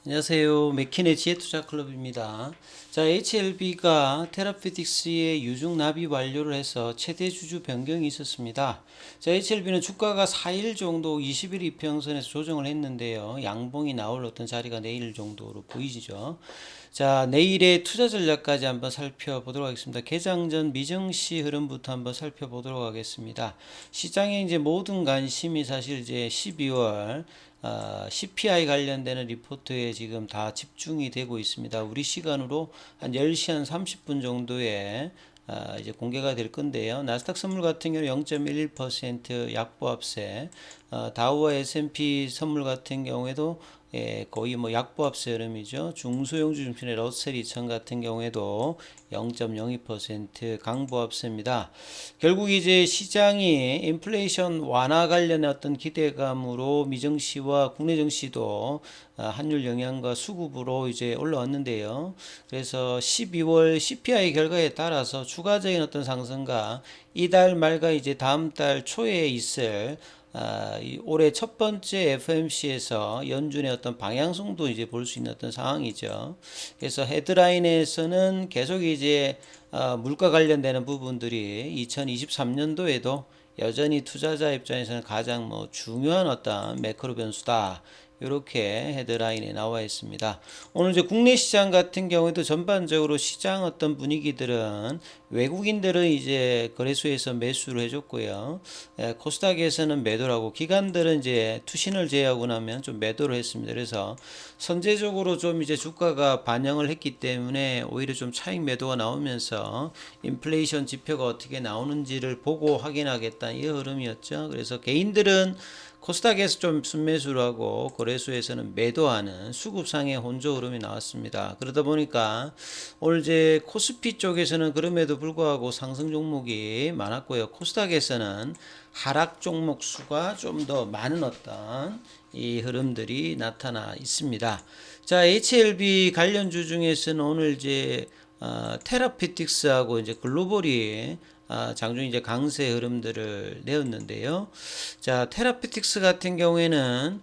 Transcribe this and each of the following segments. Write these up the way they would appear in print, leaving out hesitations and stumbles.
안녕하세요. 맥킨의 지혜투자클럽입니다. 자, HLB가 테라피틱스의 유중 납입 완료를 해서 최대 주주 변경이 있었습니다. 자, HLB는 주가가 4일 정도 20일 이평선에서 조정을 했는데요. 양봉이 나올 어떤 자리가 내일 정도로 보이죠. 자, 내일의 투자 전략까지 한번 살펴보도록 하겠습니다. 개장 전 미증시 흐름부터 한번 살펴보도록 하겠습니다. 시장의 이제 모든 관심이 사실 이제 12월 CPI 관련되는 리포트에 지금 다 집중이 되고 있습니다. 우리 시간으로 한 10시 한 30분 정도에 이제 공개가 될 건데요. 나스닥 선물 같은 경우 0.11% 약보합세, 다우와 S&P 선물 같은 경우에도 거의 뭐 약보합세 흐름이죠. 중소형주 중심의 러셀 2000 같은 경우에도 0.02% 강보합세입니다. 결국 이제 시장이 인플레이션 완화 관련의 어떤 기대감으로 미증시와 국내 증시도 환율 영향과 수급으로 이제 올라왔는데요. 그래서 12월 CPI 결과에 따라서 추가적인 어떤 상승과 이달 말과 이제 다음 달 초에 있을 올해 첫 번째 FMC에서 연준의 어떤 방향성도 이제 볼 수 있는 어떤 상황이죠. 그래서 헤드라인에서는 계속 이제 물가 관련되는 부분들이 2023년도에도 여전히 투자자 입장에서는 가장 뭐 중요한 어떤 매크로 변수다. 이렇게 헤드라인에 나와 있습니다. 오늘 이제 국내 시장 같은 경우에도 전반적으로 시장 어떤 분위기들은 외국인들은 이제 거래소에서 매수를 해줬고요. 코스닥에서는 매도를 하고 기관들은 이제 투신을 제외하고 나면 좀 매도를 했습니다. 그래서 선제적으로 좀 이제 주가가 반영을 했기 때문에 오히려 좀 차익 매도가 나오면서 인플레이션 지표가 어떻게 나오는지를 보고 확인하겠다 이 흐름이었죠. 그래서 개인들은 코스닥에서 좀 순매수를 하고 거래소에서는 매도하는 수급상의 혼조 흐름이 나왔습니다. 그러다 보니까 오늘 이제 코스피 쪽에서는 그럼에도 불구하고 상승 종목이 많았고요. 코스닥에서는 하락 종목 수가 좀 더 많은 어떤 이 흐름들이 나타나 있습니다. 자, HLB 관련주 중에서는 오늘 이제 테라피틱스하고 이제 글로벌이 장중 이제 강세 흐름들을 내었는데요. 자, 테라피틱스 같은 경우에는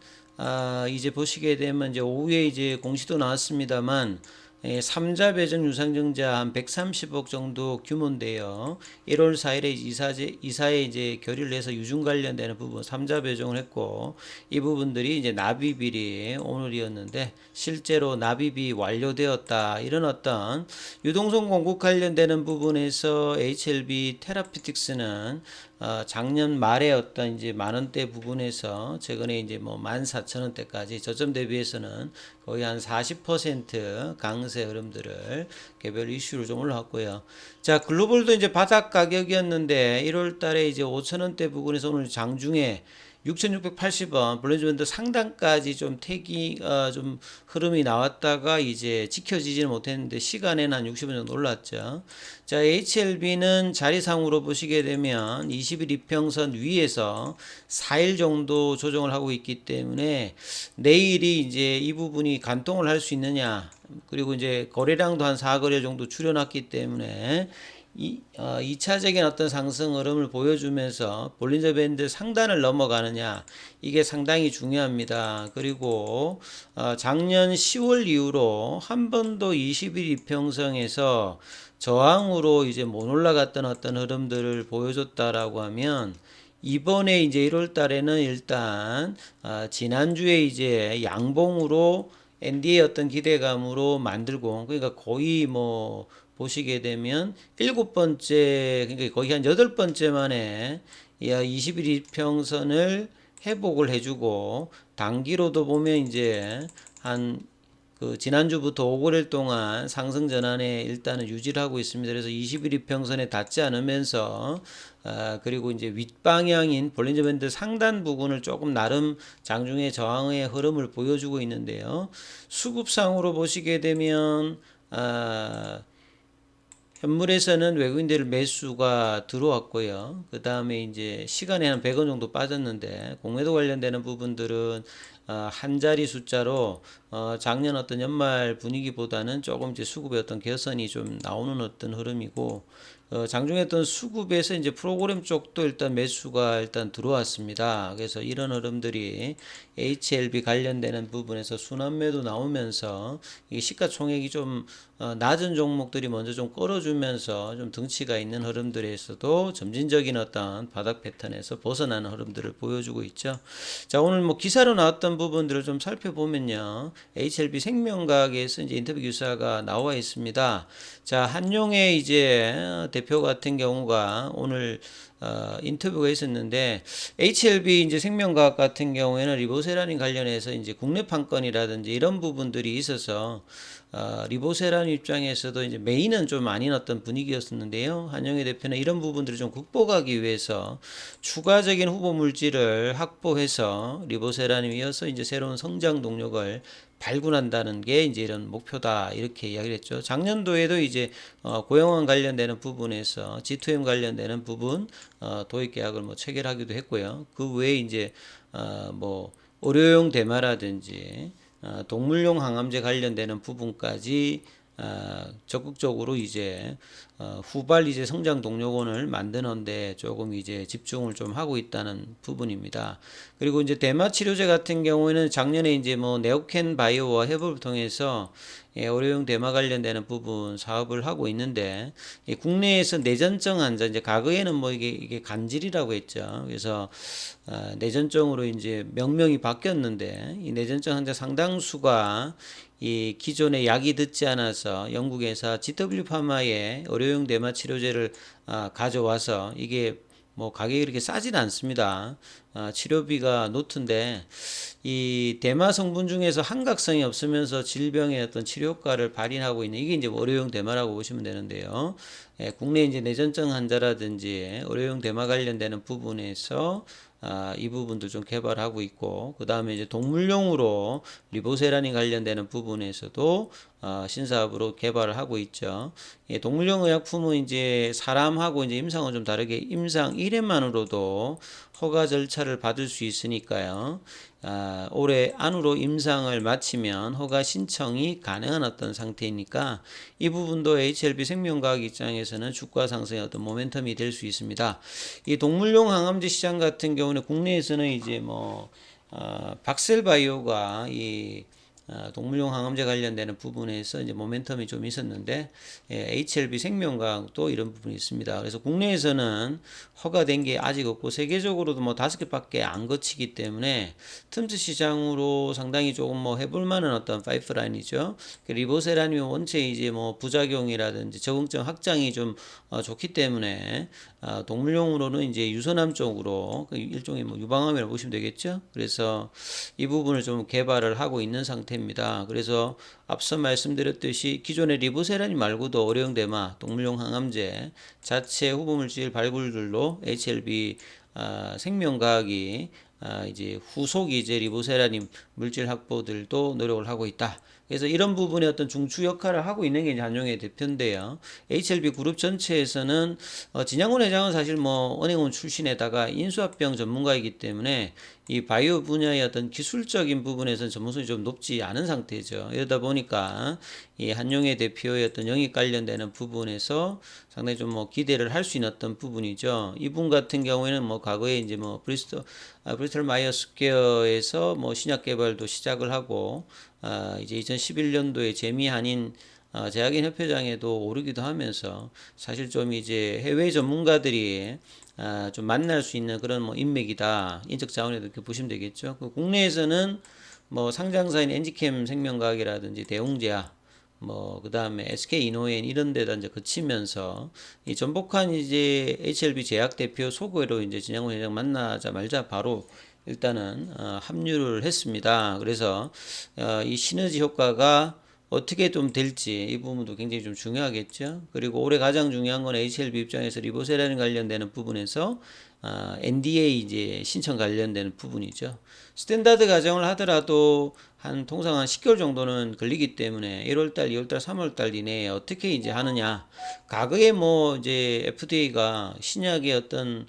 이제 보시게 되면 이제 오후에 이제 공시도 나왔습니다만 3자 배정 유상증자 한 130억 정도 규모인데요. 1월 4일에 이사에 이제 결의를 해서 유증 관련되는 부분 3자 배정을 했고 이 부분들이 이제 납입일이 오늘이었는데 실제로 납입이 완료되었다. 이런 어떤 유동성 공급 관련되는 부분에서 HLB 테라피틱스는 작년 말에 어떤 이제 만 원대 부분에서 최근에 이제 뭐 14,000원대까지 저점 대비해서는 거의 한 40% 강세 흐름들을 개별 이슈로 좀 올라왔고요. 자, 글로벌도 이제 바닥 가격이었는데 1월 달에 이제 5,000원대 부분에서 오늘 장중에 6,680원 블렌즈밴드 상단까지 좀 좀 흐름이 나왔다가 이제 지켜지지는 못했는데 시간에는 한 60원 정도 올랐죠. 자, HLB는 자리상으로 보시게 되면 20일 이평선 위에서 4일 정도 조정을 하고 있기 때문에 내일이 이제 이 부분이 간통을 할 수 있느냐, 그리고 이제 거래량도 한 4거래 정도 줄여놨기 때문에 2차적인 어떤 상승 흐름을 보여주면서 볼린저 밴드 상단을 넘어가느냐, 이게 상당히 중요합니다. 그리고 작년 10월 이후로 한 번도 20일 이평선에서 저항으로 이제 못 올라갔던 어떤 흐름들을 보여줬다라고 하면 이번에 이제 1월 달에는 일단 지난주에 이제 양봉으로 ND의 어떤 기대감으로 만들고, 그러니까 거의 뭐 보시게 되면 7번째, 그러니까 거의 한 8번째 만에 21 이평선을 회복을 해주고, 단기로도 보면 이제 한 지난주부터 5거래일 동안 상승 전환에 일단은 유지를 하고 있습니다. 그래서 21 이평선에 닿지 않으면서 그리고 이제 윗방향인 볼린저 밴드 상단 부분을 조금 나름 장중의 저항의 흐름을 보여주고 있는데요. 수급상으로 보시게 되면 현물에서는 외국인들 매수가 들어왔고요. 그 다음에 이제 시간에 한 100원 정도 빠졌는데 공매도 관련되는 부분들은 한 자리 숫자로 작년 어떤 연말 분위기보다는 조금 이제 수급의 어떤 개선이 좀 나오는 어떤 흐름이고, 장중했던 수급에서 이제 프로그램 쪽도 일단 매수가 일단 들어왔습니다. 그래서 이런 흐름들이 HLB 관련되는 부분에서 순환매도 나오면서 이 시가총액이 좀 낮은 종목들이 먼저 좀 끌어주면서 좀 덩치가 있는 흐름들에서도 점진적인 어떤 바닥 패턴에서 벗어나는 흐름들을 보여주고 있죠. 자, 오늘 뭐 기사로 나왔던 부분들을 좀 살펴보면요. HLB 생명과학에서 이제 인터뷰 기사가 나와 있습니다. 자, 한용의 이제 대표 같은 경우가 오늘 인터뷰가 있었는데 HLB 이제 생명과학 같은 경우에는 리보세라닌 관련해서 이제 국내 판권이라든지 이런 부분들이 있어서 리보세라닌 입장에서도 이제 메인은 좀 아닌 어떤 분위기였었는데요. 한영애 대표는 이런 부분들을 좀 극복하기 위해서 추가적인 후보 물질을 확보해서 리보세라닌 이어서 이제 새로운 성장 동력을 발굴한다는 게 이제 이런 목표다 이렇게 이야기를 했죠. 작년도에도 이제 고용원 관련되는 부분에서 G2M 관련되는 부분 도입 계약을 뭐 체결하기도 했고요. 그 외에 이제 뭐 의료용 대마라든지 동물용 항암제 관련되는 부분까지 적극적으로 이제 후발 이제 성장 동력원을 만드는데 조금 이제 집중을 좀 하고 있다는 부분입니다. 그리고 이제 대마 치료제 같은 경우에는 작년에 이제 뭐 네오켄 바이오와 협업을 통해서 의료용 대마 관련되는 부분 사업을 하고 있는데 국내에서 뇌전증 환자 이제 과거에는 뭐 이게 간질이라고 했죠. 그래서 뇌전증으로 이제 명명이 바뀌었는데 이 뇌전증 환자 상당수가 이 기존의 약이 듣지 않아서 영국 회사 GW 파마의 의료용 대마 치료제를 가져와서 이게 뭐 가격이 그렇게 싸진 않습니다. 치료비가 노트인데 이 대마 성분 중에서 한각성이 없으면서 질병의 어떤 치료 효과를 발휘하고 있는 이게 이제 의료용 대마라고 보시면 되는데요. 국내 이제 뇌전증 환자라든지 의료용 대마 관련되는 부분에서 이 부분도 좀 개발하고 있고 그 다음에 이제 동물용으로 리보세라닌 관련되는 부분에서도 신사업으로 개발을 하고 있죠. 동물용 의약품은 이제 사람하고 이제 임상은 좀 다르게 임상 1회만으로도 허가 절차를 받을 수 있으니까요. 올해 안으로 임상을 마치면 허가 신청이 가능한 어떤 상태이니까 이 부분도 HLB 생명과학 입장에서는 주가 상승의 어떤 모멘텀이 될 수 있습니다. 이 동물용 항암제 시장 같은 경우는 국내에서는 이제 뭐 박셀바이오가 이 동물용 항암제 관련되는 부분에서 이제 모멘텀이 좀 있었는데 HLB 생명과학도 이런 부분이 있습니다. 그래서 국내에서는 허가된 게 아직 없고 세계적으로도 뭐 5개밖에 안 거치기 때문에 틈새 시장으로 상당히 조금 뭐 해볼 만한 어떤 파이프라인이죠. 리보세라늄 원체 이제 뭐 부작용이라든지 적응증 확장이 좀 좋기 때문에 동물용으로는 이제 유선암 쪽으로 일종의 뭐 유방암이라고 보시면 되겠죠. 그래서 이 부분을 좀 개발을 하고 있는 상태입니다. 그래서 앞서 말씀드렸듯이 기존의 리보세라닌 말고도 의료용 대마, 동물용 항암제, 자체 후보물질 발굴들로 HLB 생명과학이 이제 후속 이제 리보세라닌 물질 확보들도 노력을 하고 있다. 그래서 이런 부분에 어떤 중추 역할을 하고 있는 게 한용의 대표인데요. HLB 그룹 전체에서는 진양훈 회장은 사실 뭐 은행원 출신에다가 인수합병 전문가이기 때문에 이 바이오 분야의 어떤 기술적인 부분에서는 전문성이 좀 높지 않은 상태죠. 이러다 보니까 이 한용의 대표의 어떤 영입 관련되는 부분에서 상당히 좀 뭐 기대를 할 수 있는 어떤 부분이죠. 이분 같은 경우에는 뭐 과거에 이제 뭐 브리스톨 마이어 스퀘어에서 뭐 신약 개발도 시작을 하고 이제 2011년도에 재미 한인 제약인 협회장에도 오르기도 하면서 사실 좀 이제 해외 전문가들이 좀 만날 수 있는 그런 뭐 인맥이다. 인적 자원에도 이렇게 보시면 되겠죠. 그 국내에서는 뭐 상장사인 엔지캠 생명과학이라든지 대웅제약 뭐 그다음에 SK 이노엔 이런 데다 이제 거치면서 이 전복한 이제 HLB 제약 대표 소개로 이제 진양훈 회장 만나자마자 바로 일단은 합류를 했습니다. 그래서 이 시너지 효과가 어떻게 좀 될지 이 부분도 굉장히 좀 중요하겠죠. 그리고 올해 가장 중요한 건 HLB 입장에서 리보세라닌 관련되는 부분에서 NDA 이제 신청 관련되는 부분이죠. 스탠다드 가정을 하더라도 통상 한 10개월 정도는 걸리기 때문에 1월달, 2월달, 3월달 이내에 어떻게 이제 하느냐. 과거에 뭐 이제 FDA가 신약의 어떤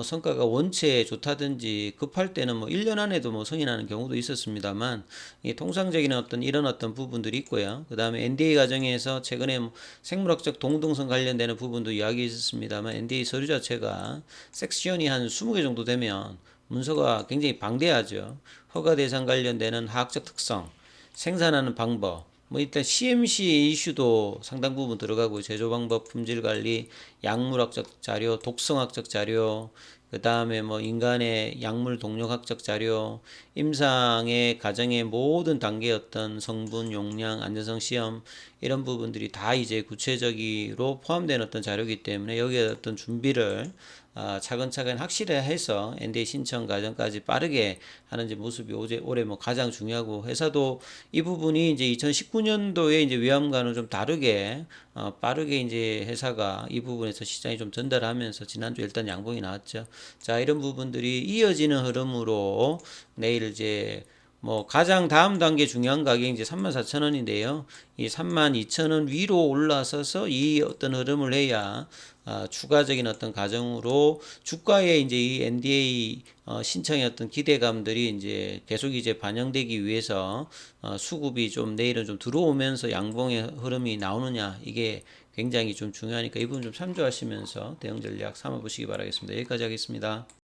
성과가 원체 좋다든지 급할 때는 뭐 1년 안에도 뭐 승인하는 경우도 있었습니다만 이 통상적인 어떤 이런 어떤 부분들이 있고요. 그 다음에 NDA 과정에서 최근에 뭐 생물학적 동등성 관련되는 부분도 이야기 있었습니다만 NDA 서류 자체가 섹션이 한 20개 정도 되면 문서가 굉장히 방대하죠. 허가 대상 관련되는 화학적 특성, 생산하는 방법, 뭐 일단 CMC 이슈도 상당 부분 들어가고 제조 방법, 품질 관리, 약물학적 자료, 독성학적 자료, 그 다음에 뭐 인간의 약물 동력학적 자료, 임상의 가정의 모든 단계의 어떤 성분, 용량, 안전성 시험 이런 부분들이 다 이제 구체적으로 포함된 어떤 자료이기 때문에 여기에 어떤 준비를 차근차근 확실해서 NDA 신청 과정까지 빠르게 하는 이제 모습이 올해 뭐 가장 중요하고 회사도 이 부분이 이제 2019년도에 이제 위암과는 좀 다르게 빠르게 이제 회사가 이 부분에서 시장에 좀 전달하면서 지난주 일단 양봉이 나왔죠. 자, 이런 부분들이 이어지는 흐름으로 내일 이제 뭐 가장 다음 단계 중요한 가격이 이제 34,000원인데요. 이 32,000원 위로 올라서서 이 어떤 흐름을 해야 추가적인 어떤 과정으로 주가에 이제 이 NDA 신청의 어떤 기대감들이 이제 계속 이제 반영되기 위해서 수급이 좀 내일은 좀 들어오면서 양봉의 흐름이 나오느냐 이게 굉장히 좀 중요하니까 이 부분 좀 참조하시면서 대응 전략 삼아 보시기 바라겠습니다. 여기까지 하겠습니다.